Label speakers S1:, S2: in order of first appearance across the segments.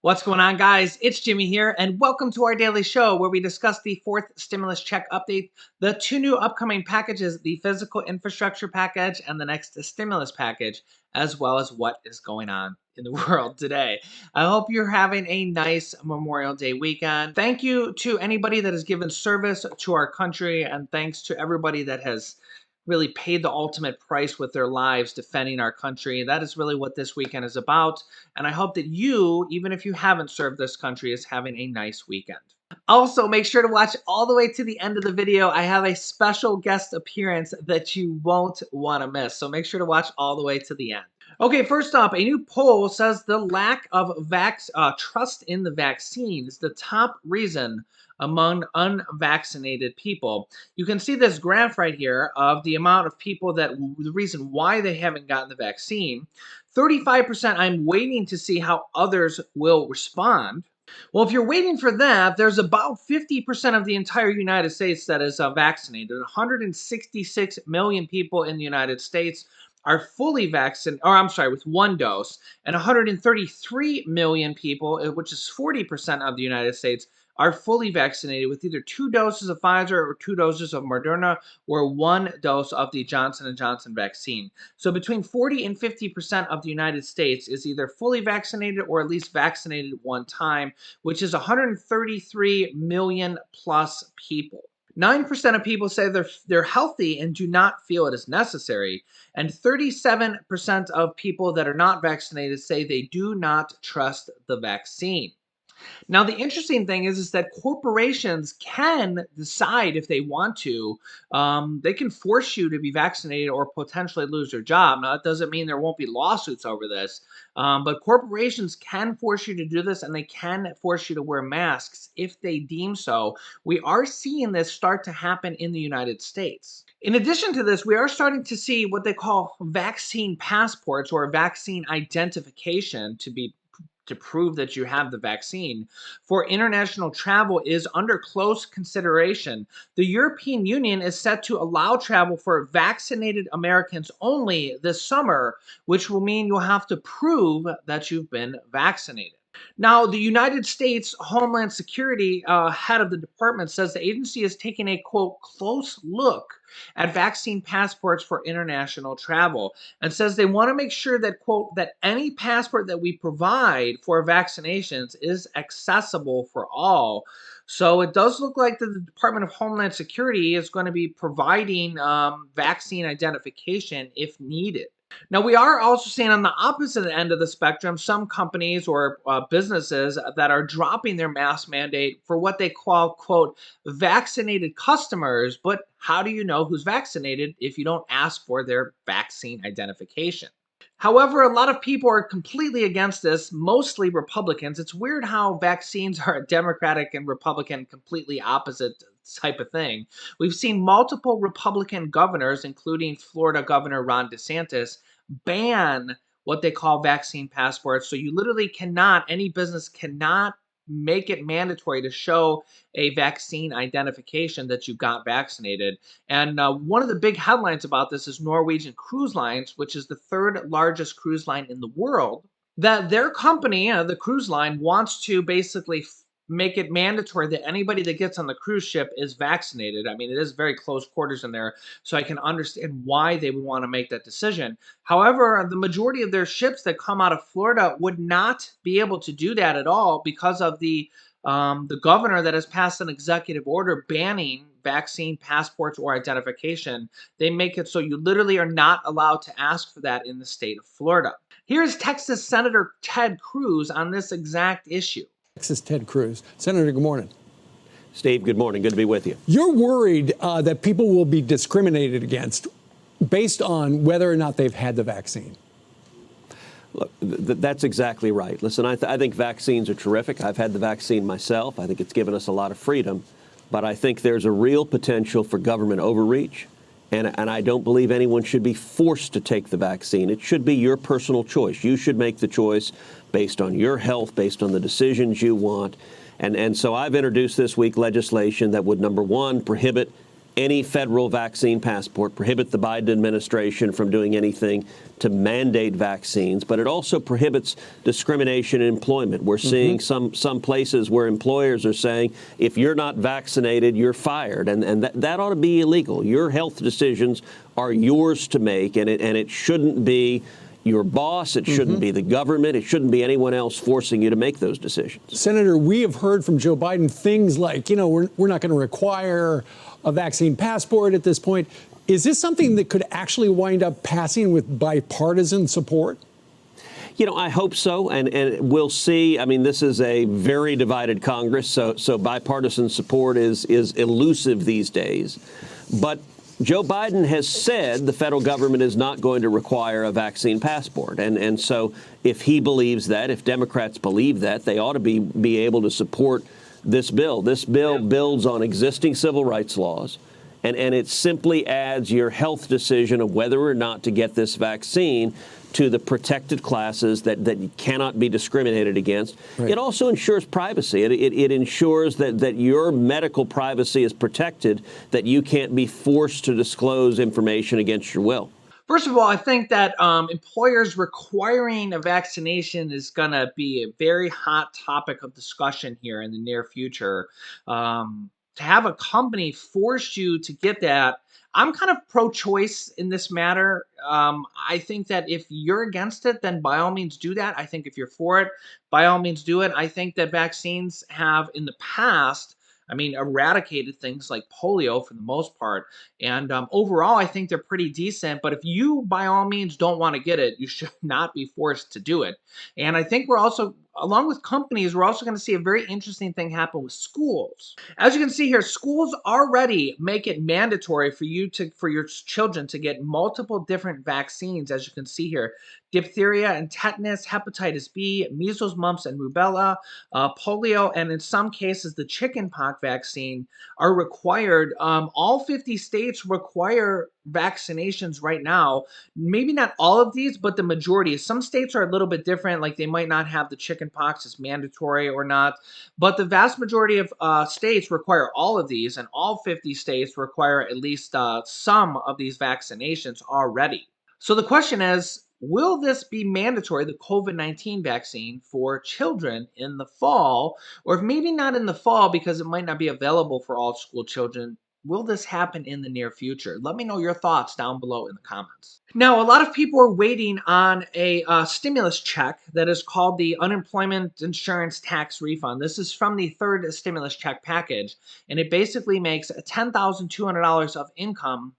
S1: What's going on, guys? It's Jimmy here, and welcome to our daily show where we discuss the fourth stimulus check update, the two new upcoming packages, the physical infrastructure package and the next stimulus package, as well as what is going on in the world today. I hope you're having a nice Memorial Day weekend. Thank you to anybody that has given service to our country, and thanks to everybody that has really paid the ultimate price with their lives defending our country. That is really what this weekend is about. And I hope that you, even if you haven't served this country, is having a nice weekend. Also, make sure to watch all the way to the end of the video. I have a special guest appearance that you won't want to miss. So make sure to watch all the way to the end. Okay, first up, a new poll says the lack of trust in the vaccine is the top reason among unvaccinated people. You can see this graph right here of the amount of people the reason why they haven't gotten the vaccine. 35%, I'm waiting to see how others will respond. Well, if you're waiting for that, there's about 50% of the entire United States that is vaccinated. 166 million people in the United States are fully vaccinated, or I'm sorry, with one dose, and 133 million people, which is 40% of the United States, are fully vaccinated with either 2 doses of Pfizer or 2 doses of Moderna or 1 dose of the Johnson & Johnson vaccine. So between 40 and 50% of the United States is either fully vaccinated or at least vaccinated one time, which is 133 million plus people. 9% of people say they're healthy and do not feel it is necessary, and 37% of people that are not vaccinated say they do not trust the vaccine. Now, the interesting thing is that corporations can decide if they want to. They can force you to be vaccinated or potentially lose your job. Now, that doesn't mean there won't be lawsuits over this, but corporations can force you to do this, and they can force you to wear masks if they deem so. We are seeing this start to happen in the United States. In addition to this, we are starting to see what they call vaccine passports or vaccine identification to prove that you have the vaccine for international travel is under close consideration. The European Union is set to allow travel for vaccinated Americans only this summer, which will mean you'll have to prove that you've been vaccinated. Now, the United States Homeland Security head of the department says the agency is taking a, quote, close look at vaccine passports for international travel and says they want to make sure that, quote, that any passport that we provide for vaccinations is accessible for all. So it does look like the Department of Homeland Security is going to be providing vaccine identification if needed. Now, we are also seeing on the opposite end of the spectrum some companies or businesses that are dropping their mask mandate for what they call, quote, vaccinated customers. But how do you know who's vaccinated if you don't ask for their vaccine identification? However, a lot of people are completely against this, mostly Republicans. It's weird how vaccines are a Democratic and Republican completely opposite type of thing. We've seen multiple Republican governors, including Florida Governor Ron DeSantis, ban what they call vaccine passports. So you literally cannot, any business cannot make it mandatory to show a vaccine identification that you got vaccinated. And one of the big headlines about this is Norwegian Cruise Lines, which is the third largest cruise line in the world, that their company, the cruise line, wants to basically make it mandatory that anybody that gets on the cruise ship is vaccinated. I mean, it is very close quarters in there, so I can understand why they would want to make that decision. However, the majority of their ships that come out of Florida would not be able to do that at all because of the governor that has passed an executive order banning vaccine passports or identification. They make it so you literally are not allowed to ask for that in the state of Florida. Here's Texas Senator Ted Cruz on this exact issue.
S2: Texas Ted Cruz. Senator, good morning.
S3: Steve, good morning. Good to be with you.
S2: You're worried that people will be discriminated against based on whether or not they've had the vaccine.
S3: Look, that's exactly right. Listen, I think vaccines are terrific. I've had the vaccine myself. I think it's given us a lot of freedom. But I think there's a real potential for government overreach. And I don't believe anyone should be forced to take the vaccine. It should be your personal choice. You should make the choice based on your health, based on the decisions you want. And so I've introduced this week legislation that would, number one, prohibit any federal vaccine passport, prohibit the Biden administration from doing anything to mandate vaccines, but it also prohibits discrimination in employment. We're seeing some places where employers are saying, if you're not vaccinated, you're fired, and that ought to be illegal. Your health decisions are yours to make, and it shouldn't be your boss, it shouldn't be the government, it shouldn't be anyone else forcing you to make those decisions.
S2: Senator, we have heard from Joe Biden things like, we're not going to require a vaccine passport at this point. Is this something that could actually wind up passing with bipartisan support?
S3: I hope so, and we'll see. I mean, this is a very divided Congress, so bipartisan support is elusive these days. But Joe Biden has said the federal government is not going to require a vaccine passport. And so if he believes that, if Democrats believe that, they ought to be able to support this bill. This bill builds on existing civil rights laws, and it simply adds your health decision of whether or not to get this vaccine to the protected classes that cannot be discriminated against. Right. It also ensures privacy. It ensures that your medical privacy is protected, that you can't be forced to disclose information against your will.
S1: First of all, I think that employers requiring a vaccination is going to be a very hot topic of discussion here in the near future. To have a company force you to get that, I'm kind of pro-choice in this matter. I think that if you're against it, then by all means do that. I think if you're for it, by all means do it. I think that vaccines have in the past, eradicated things like polio for the most part. And overall, I think they're pretty decent. But if you, by all means, don't want to get it, you should not be forced to do it. And I think we're also, along with companies, we're also going to see a very interesting thing happen with schools. As you can see here, schools already make it mandatory for your children to get multiple different vaccines, as you can see here. Diphtheria and tetanus, hepatitis B, measles, mumps, and rubella, polio, and in some cases, the chickenpox vaccine are required. All 50 states require vaccinations right now. Maybe not all of these, but the majority. Some states are a little bit different, like they might not have the chickenpox as mandatory or not, but the vast majority of states require all of these, and all 50 states require at least some of these vaccinations already. So the question is, will this be mandatory, the COVID-19 vaccine, for children in the fall? Or if maybe not in the fall because it might not be available for all school children, will this happen in the near future? Let me know your thoughts down below in the comments. Now, a lot of people are waiting on a stimulus check that is called the Unemployment Insurance Tax Refund. This is from the third stimulus check package, and it basically makes $10,200 of income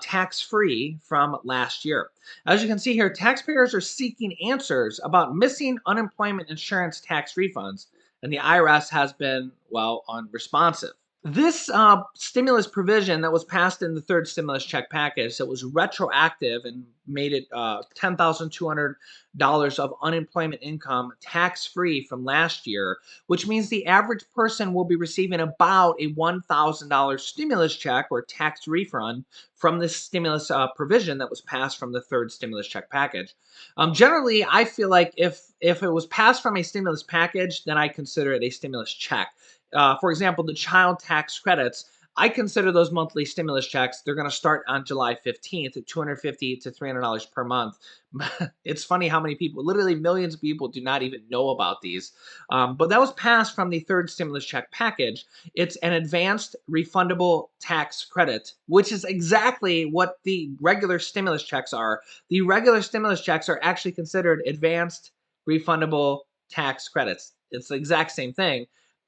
S1: tax-free from last year. As you can see here, taxpayers are seeking answers about missing unemployment insurance tax refunds, and the IRS has been, unresponsive. This stimulus provision that was passed in the third stimulus check package that was retroactive and made it $10,200 of unemployment income tax-free from last year, which means the average person will be receiving about a $1,000 stimulus check or tax refund from this stimulus provision that was passed from the third stimulus check package. Generally, I feel like if it was passed from a stimulus package, then I consider it a stimulus check. For example, the child tax credits, I consider those monthly stimulus checks. They're going to start on July 15th at $250 to $300 per month. It's funny how many people, literally millions of people, do not even know about these. But that was passed from the third stimulus check package. It's an advanced refundable tax credit, which is exactly what the regular stimulus checks are. The regular stimulus checks are actually considered advanced refundable tax credits. It's the exact same thing.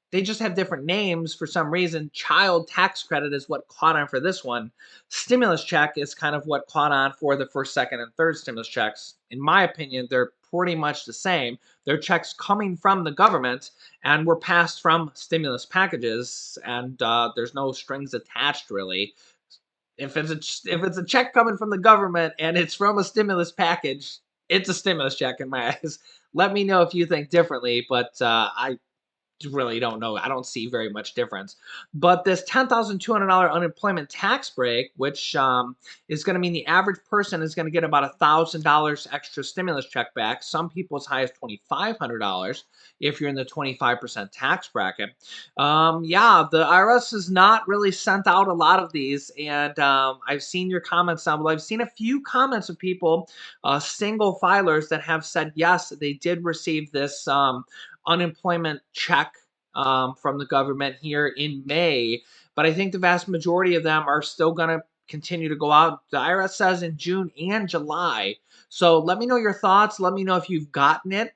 S1: They just have different names for some reason. Child tax credit is what caught on for this one. Stimulus check is kind of what caught on for the first, second, and third stimulus checks. In my opinion, they're pretty much the same. They're checks coming from the government and were passed from stimulus packages, and there's no strings attached really. If it's a check coming from the government and it's from a stimulus package, it's a stimulus check in my eyes. Let me know if you think differently, but really don't know. I don't see very much difference. But this $10,200 unemployment tax break, which is going to mean the average person is going to get about $1,000 extra stimulus check back. Some people as high as $2,500 if you're in the 25% tax bracket. Yeah, the IRS has not really sent out a lot of these, and I've seen your comments down below. I've seen a few comments of people, single filers, that have said yes, they did receive this unemployment check from the government here in May. But I think the vast majority of them are still going to continue to go out. The IRS says in June and July. So let me know your thoughts. Let me know if you've gotten it.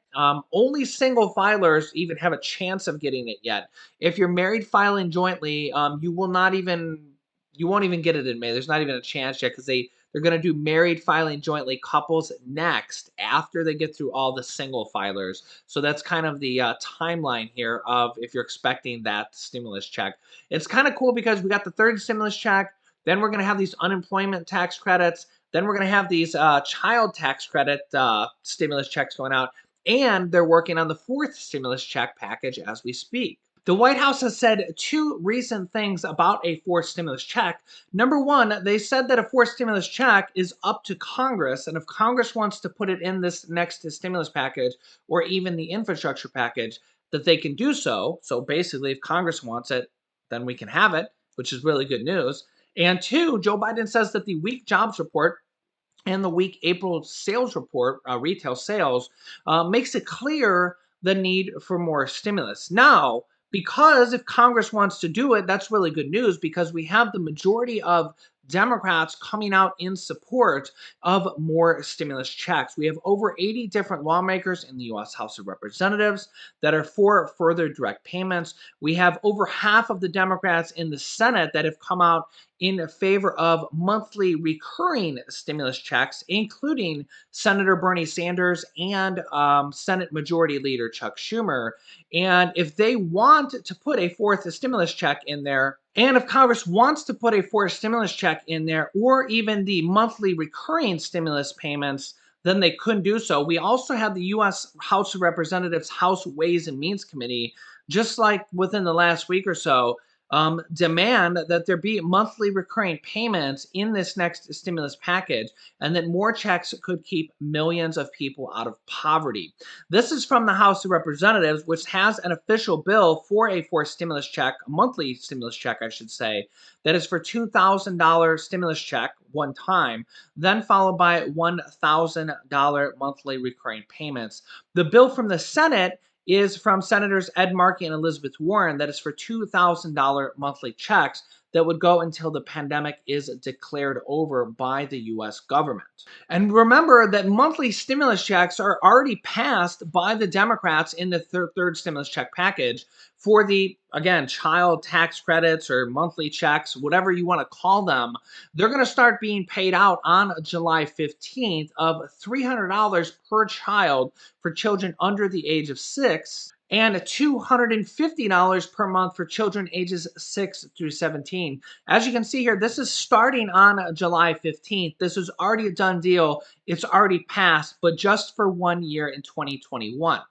S1: Only single filers even have a chance of getting it yet. If you're married filing jointly, you won't even get it in May. There's not even a chance yet because they're going to do married filing jointly couples next after they get through all the single filers. So that's kind of the timeline here of if you're expecting that stimulus check. It's kind of cool because we got the third stimulus check. Then we're going to have these unemployment tax credits. Then we're going to have these child tax credit stimulus checks going out. And they're working on the fourth stimulus check package as we speak. The White House has said two recent things about a fourth stimulus check. Number one, they said that a fourth stimulus check is up to Congress, and if Congress wants to put it in this next stimulus package or even the infrastructure package, that they can do so. So basically, if Congress wants it, then we can have it, which is really good news. And two, Joe Biden says that the weak jobs report and the weak April sales report, retail sales, makes it clear the need for more stimulus. Now, because if Congress wants to do it, that's really good news because we have the majority of Democrats coming out in support of more stimulus checks. We have over 80 different lawmakers in the U.S. House of Representatives that are for further direct payments. We have over half of the Democrats in the Senate that have come out in favor of monthly recurring stimulus checks, including Senator Bernie Sanders and Senate Majority Leader Chuck Schumer. And if they want to put a fourth stimulus check in there, and if Congress wants to put a fourth stimulus check in there, or even the monthly recurring stimulus payments, then they couldn't do so. We also have the U.S. House of Representatives House Ways and Means Committee, just like within the last week or so, demand that there be monthly recurring payments in this next stimulus package and that more checks could keep millions of people out of poverty. This is from the House of Representatives, which has an official bill for a fourth stimulus check, a monthly stimulus check, I should say, that is for $2,000 stimulus check one time, then followed by $1,000 monthly recurring payments. The bill from the Senate is from Senators Ed Markey and Elizabeth Warren that is for $2,000 monthly checks that would go until the pandemic is declared over by the US government. And remember that monthly stimulus checks are already passed by the Democrats in the third stimulus check package for the, again, child tax credits or monthly checks, whatever you want to call them. They're going to start being paid out on July 15th of $300 per child for children under the age of 6 and $250 per month for children ages 6 through 17. As you can see here, this is starting on July 15th. This is already a done deal. It's already passed, but just for 1 year in 2021.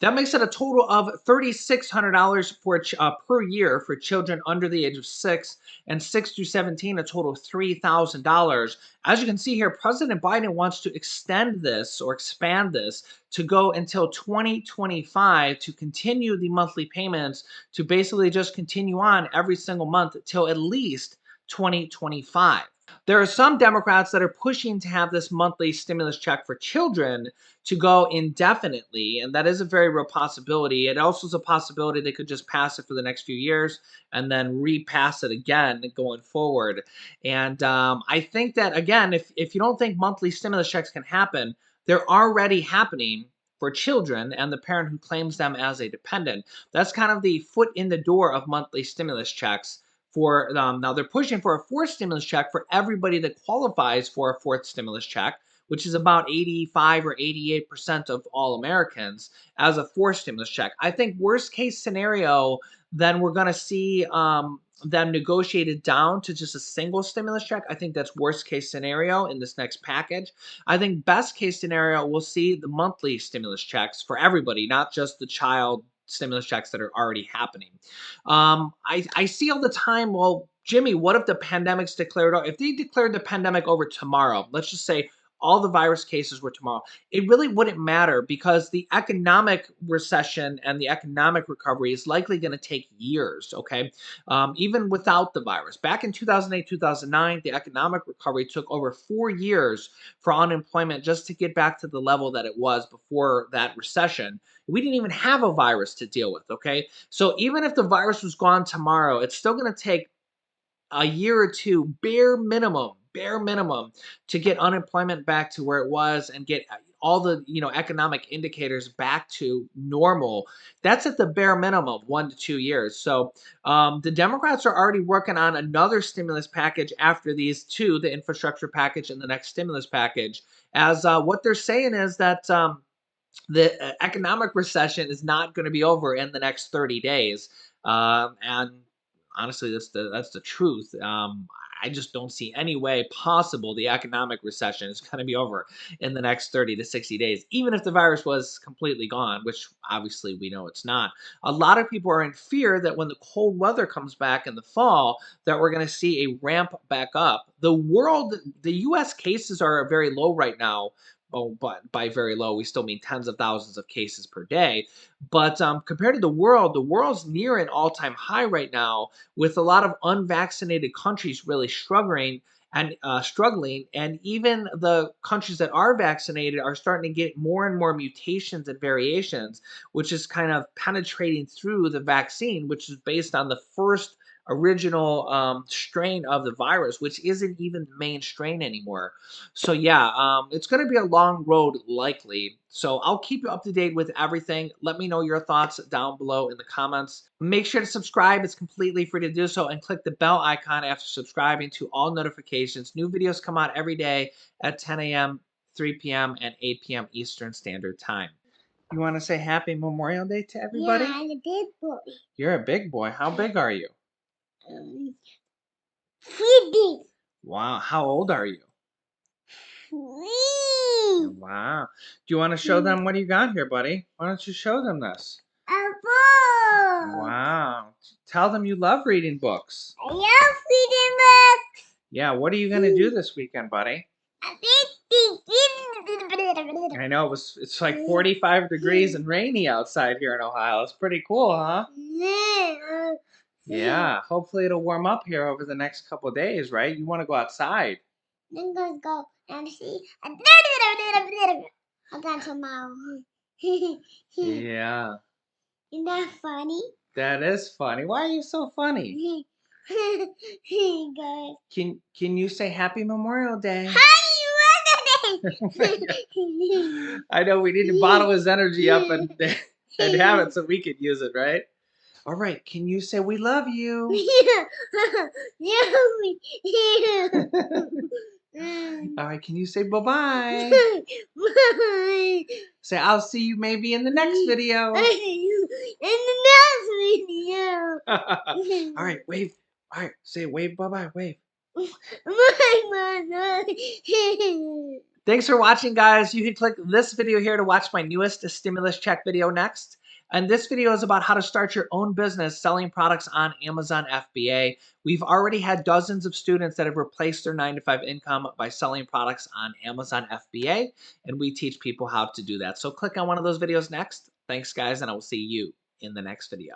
S1: That makes it a total of $3,600 for per year for children under the age of 6 and 6 through 17, a total of $3,000. As you can see here, President Biden wants to extend this or expand this to go until 2025 to continue the monthly payments to basically just continue on every single month till at least 2025. There are some Democrats that are pushing to have this monthly stimulus check for children to go indefinitely, and that is a very real possibility. It also is a possibility they could just pass it for the next few years and then repass it again going forward. And I think that, again, if you don't think monthly stimulus checks can happen, they're already happening for children and the parent who claims them as a dependent. That's kind of the foot in the door of monthly stimulus checks for now they're pushing for a fourth stimulus check for everybody that qualifies for a fourth stimulus check, which is about 85 or 88% of all Americans as a fourth stimulus check. I think worst case scenario, then we're going to see them negotiated down to just a single stimulus check. I think that's worst case scenario in this next package. I think best case scenario, we'll see the monthly stimulus checks for everybody, not just the child stimulus checks that are already happening. I see all the time, well, Jimmy, what if the pandemic's declared, if they declared the pandemic over tomorrow, let's just say all the virus cases were tomorrow, it really wouldn't matter because the economic recession and the economic recovery is likely going to take years, okay? Even without the virus. Back in 2008, 2009, the economic recovery took over 4 years for unemployment just to get back to the level that it was before that recession. We didn't even have a virus to deal with, okay? So even if the virus was gone tomorrow, it's still going to take a year or two, bare minimum, to get unemployment back to where it was and get all the economic indicators back to normal. That's at the bare minimum, 1 to 2 years. So the Democrats are already working on another stimulus package after these two, the infrastructure package and the next stimulus package. As what they're saying is that the economic recession is not going to be over in the next 30 days. And honestly, that's the truth. I just don't see any way possible the economic recession is going to be over in the next 30 to 60 days, even if the virus was completely gone, which obviously we know it's not. A lot of people are in fear that when the cold weather comes back in the fall, that we're going to see a ramp back up. The U.S. cases are very low right now. Oh, but by very low, we still mean tens of thousands of cases per day. But compared to the world's near an all-time high right now, with a lot of unvaccinated countries really struggling, and even the countries that are vaccinated are starting to get more and more mutations and variations, which is kind of penetrating through the vaccine, which is based on the first original strain of the virus, which isn't even the main strain anymore. So yeah, it's going to be a long road likely. So I'll keep you up to date with everything. Let me know your thoughts down below in the comments. Make sure to subscribe. It's completely free to do so, and click the bell icon after subscribing to all notifications. New videos come out every day at 10 a.m., 3 p.m., and 8 p.m. Eastern Standard Time. You want to say Happy Memorial Day to everybody?
S4: Yeah, I'm a big boy.
S1: You're a big boy. How big are you?
S4: Um, 3 big.
S1: Wow. How old are you?
S4: 3.
S1: Wow. Do you want to show them what you got here, buddy? Why don't you show them this?
S4: A book.
S1: Wow. Tell them you love reading books.
S4: I love reading books.
S1: Yeah, what are you going to do this weekend, buddy?
S4: A big.
S1: I know it's like 45 degrees and rainy outside here in Ohio. It's pretty cool, huh? Yeah, hopefully it'll warm up here over the next couple of days, right? You want to go outside.
S4: Then go and see. I got tomorrow.
S1: Yeah,
S4: Isn't that funny?
S1: that is funny. Why are you so funny?
S4: Guys.
S1: Can you say Happy Memorial Day? I know we need to bottle his energy up and have it so we could use it, right? All right, can you say we love you? All right, can you say bye-bye?
S4: Bye.
S1: Say I'll see you maybe in the next video.
S4: I see you in the next video.
S1: All right, wave. All right, say wave bye-bye, wave.
S4: Bye.
S1: Thanks for watching, guys. You can click this video here to watch my newest stimulus check video next. And this video is about how to start your own business selling products on Amazon FBA. We've already had dozens of students that have replaced their 9-to-5 income by selling products on Amazon FBA, and we teach people how to do that. So click on one of those videos next. Thanks, guys, and I will see you in the next video.